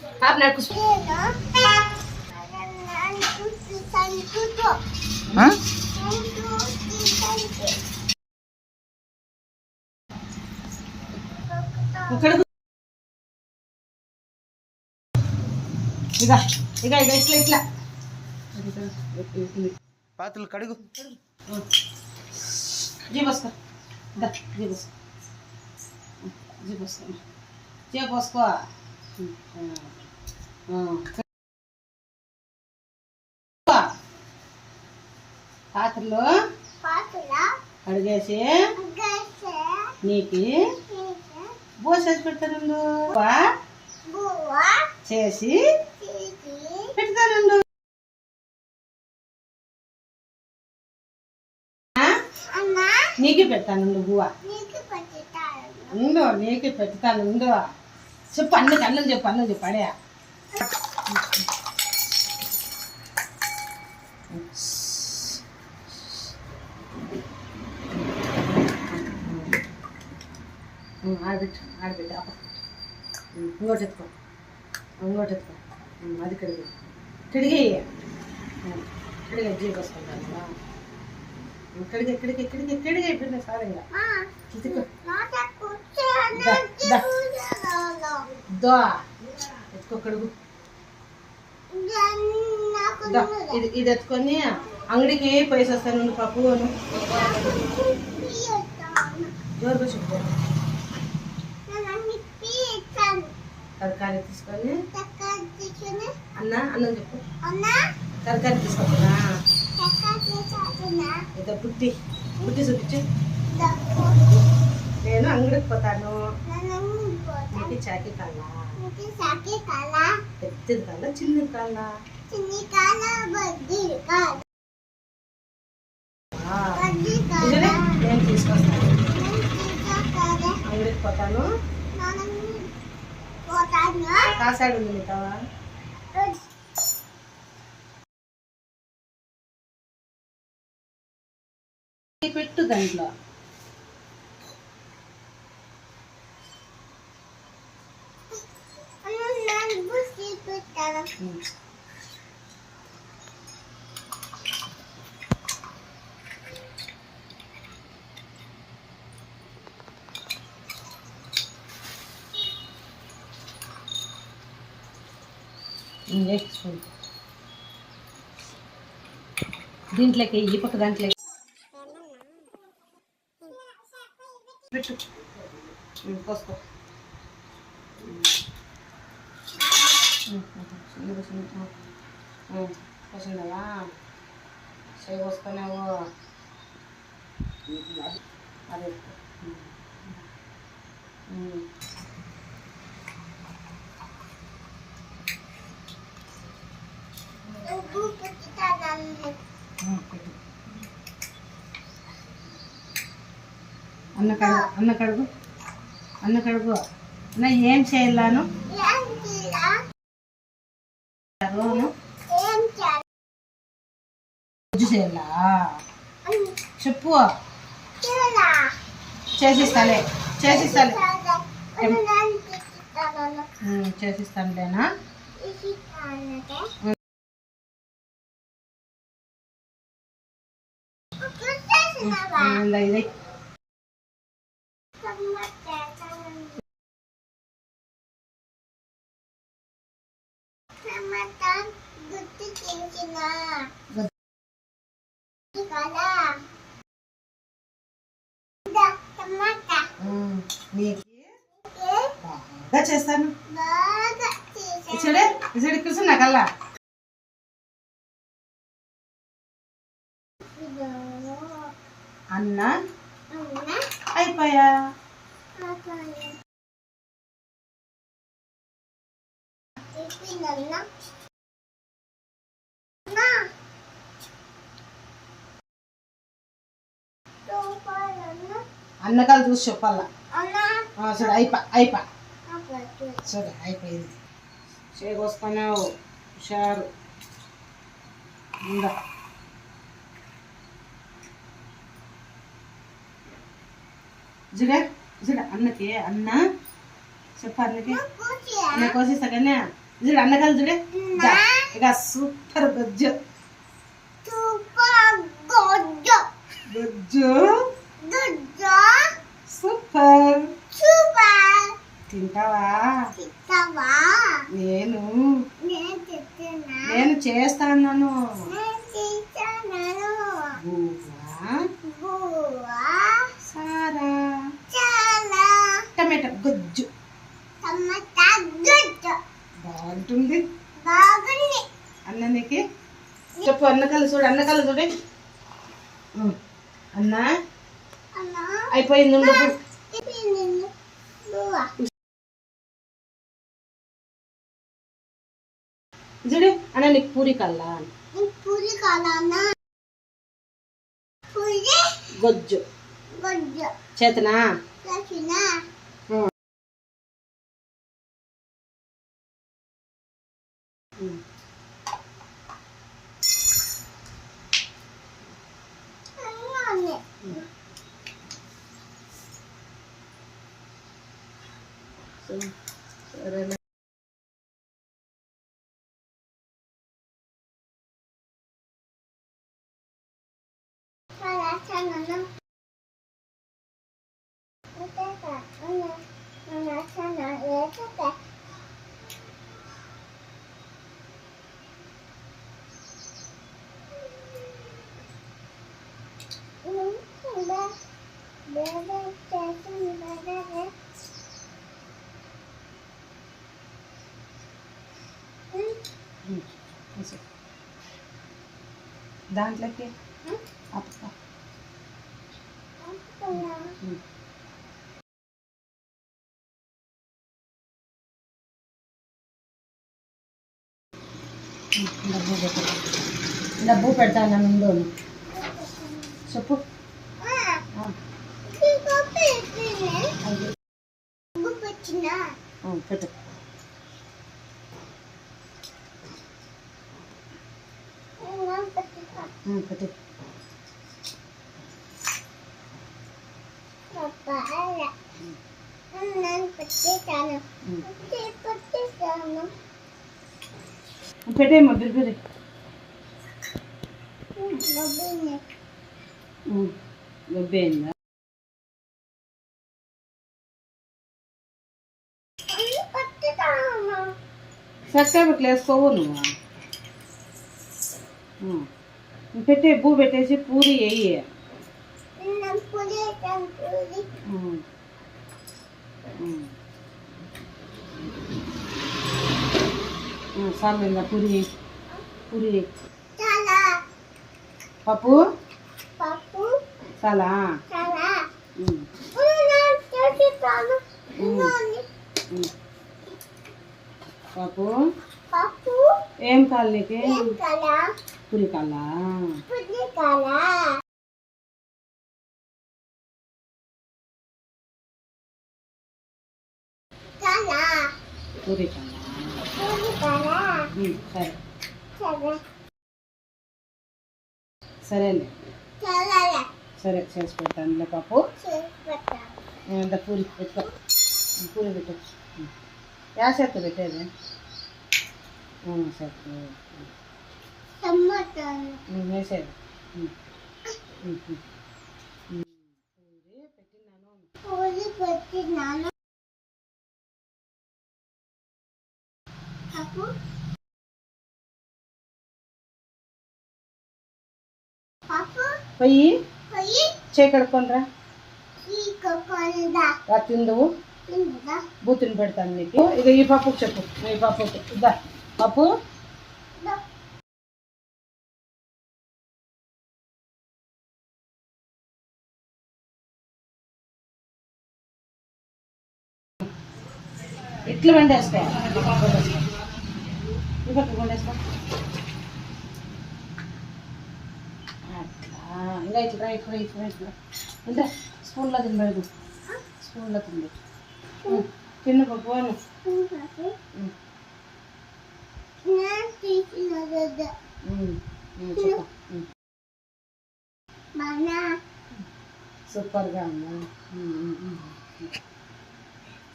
आप ना कुछ हाँ ఇక ఇక ఇక ఇట్లా ఇట్లా పాత్రలు కడుగు जी बस कर दा जी बस जी बस कर जी बस को పాత్రలో కడిగేసి నీకు బోసేసి పెడతాను చేసి పెడతాను నీకు పెడతాను బువ్వ ఉండు నీకు పెడతాను ఉండు చెప్పు అన్నం చెప్పు అన్నం చెప్పు అడే ఆడబెట్టు ఆడబెట్టు అప్ప ఇంకోటి ఎత్తుకో అది కడిగి కడిగి కడిగి జీవి వస్తుంటాను కడిగి కడిగి కడిగి కడిగి అయిపోయింది సార్ ఇంకా దా ఎత్తుకో కడుగు ఇది ఎత్తుకొని అంగడికి పైసా వస్తాను పప్పు జోరుగా చెప్పు తరకారీ తీసుకొని అన్నం చెప్పు తరకారీ తీసుకోనా ఇదో బుట్టి చూపించు నేను అంగడికి పోతాను నీకు చాకి కాలా పెద్దది కాలా చిన్నది కాలా నేను తీసుకొస్తాను అంగడికి పోతాను కాసాడు ఉంది నీకావా పెట్టు దాంట్లో దీంట్లోకి ఈ పక్క దాంట్లో పెట్టు పోసుకో పోసిందా చేయి పోసుకున్నావు అదే అన్న కడుగు అన్న ఏం చేయాలను చేయాలా చెప్పు చేసిస్తానులేనా ఇదే బాగా చేస్తాను ఇసడి కూర్చున్నా కల్లా అన్న అయిపోయా అన్నకాలు చూసి చెప్పాలా సరే అయిపోయింది సరే అయిపోయింది చేకొసుకున్నావు హుషారు ఉందా అన్నకి అన్న చెప్ప అన్నకి అన్న కోసిస్తా కానీ చూడు అన్నకాలు చూడే ఇక సూపర్ గొజ్జు గొజ్జు సూపర్ తింటావా నేను చేస్తాను సారా టమాటా గొజ్జు బాగుంటుంది అన్నకి చెప్పు అన్నకల్లు చూడే అన్న అయిపోయింది చూడు అన్న నీకు పూరి కల్లా గొజ్జు చేతనా సరే దాంట్లోకి డబ్బు పెడతాను ముందు చెప్పు పెట్టు పెట్టు పెట్టేమ్మా బిర్బిరి గబ్బేందా చక్కగా ఇట్లా వేసుకోవు నువ్వు పెట్టే బూ పెట్టేసి పూరి వేయి సార్ పూరి పూరి పప్పు చాలా పప్పు ఏం కావాలి నీకు పూరి కాలా పూరి కాలా సరే సరేలే సరే చేసి పెడతాను పప్పు పూరి పెట్టుకో పూరి పెట్టు యాసెత్తు పెట్టేది వేసేది పూరి పెట్టినాను పోయి చేయి కడుక్కొనిరా తిందువు బూతుని పెడతాను నీకు ఇక ఈ పప్పుకు చెప్పు ఈ పప్పుకి ఇద్దా పప్పు ఇట్లా వండేసుకో ఈ పక్క వండేసుకో అట్లా ఇంకా ఇట్లా అంటే స్పూన్లో తినబడదు స్పూన్లో తిండి తిన్న పప్పు సూపర్గా ఉందా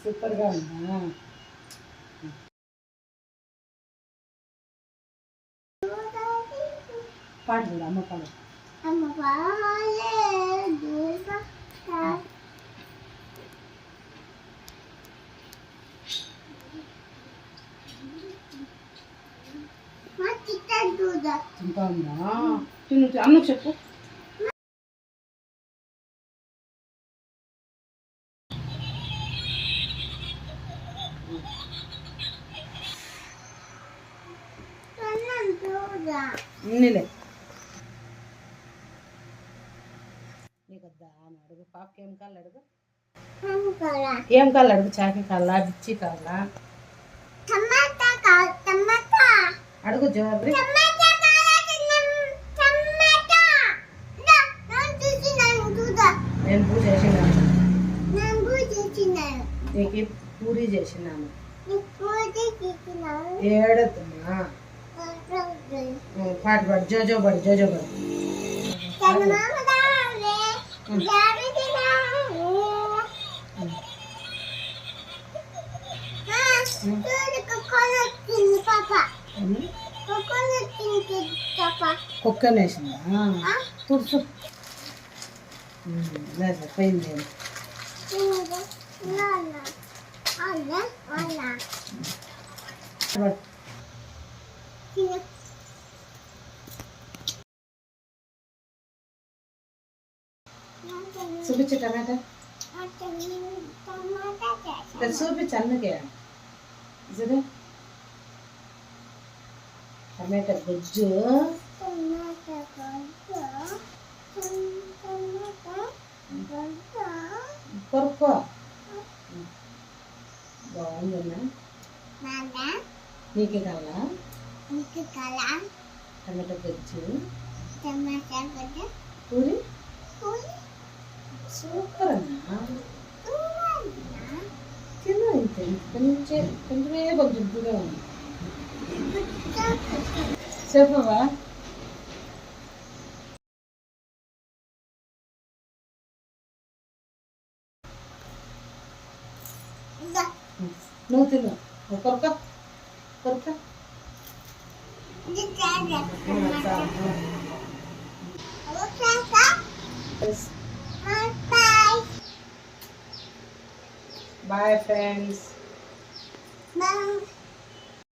సూపర్గా ఉందా పాడు చూడు అమ్మ పాడు. ఇంకా ఉందా? తిను అమ్మకు చెప్పు. నీలే నీకు వద్దా అని అడుగు. పాపకి ఏం కాళ్ళు అడుగు. ఏం కాళ్ళు అడుగు. చాకి కాళ్ళ బిచ్చి కాళ్ళ అడుగు. జోబు నేను పూజ చేసినాను. నీకు పూరి చేసినాను. ఏడుతున్నా పాట పాడు. జోజో పడు. జోజో పడు. కుక్కనేసిందా? తుడుచు. లేదు పోయింది. చూపించు టమాటా. చూపించు అందుకే చూడు. టమాటా గుజ్జు కొరుక్కో. బాగుందన్నా. నీకే కావాలా? టమాటా గుజ్జు పూరి సూపర్ అన్నా. తిను. ఇంత కొంచెమే కొంచెంగా ఉంది. చెప్పవా? నువ్వు తిను. కొరక కొరక. Bye friends. Bye.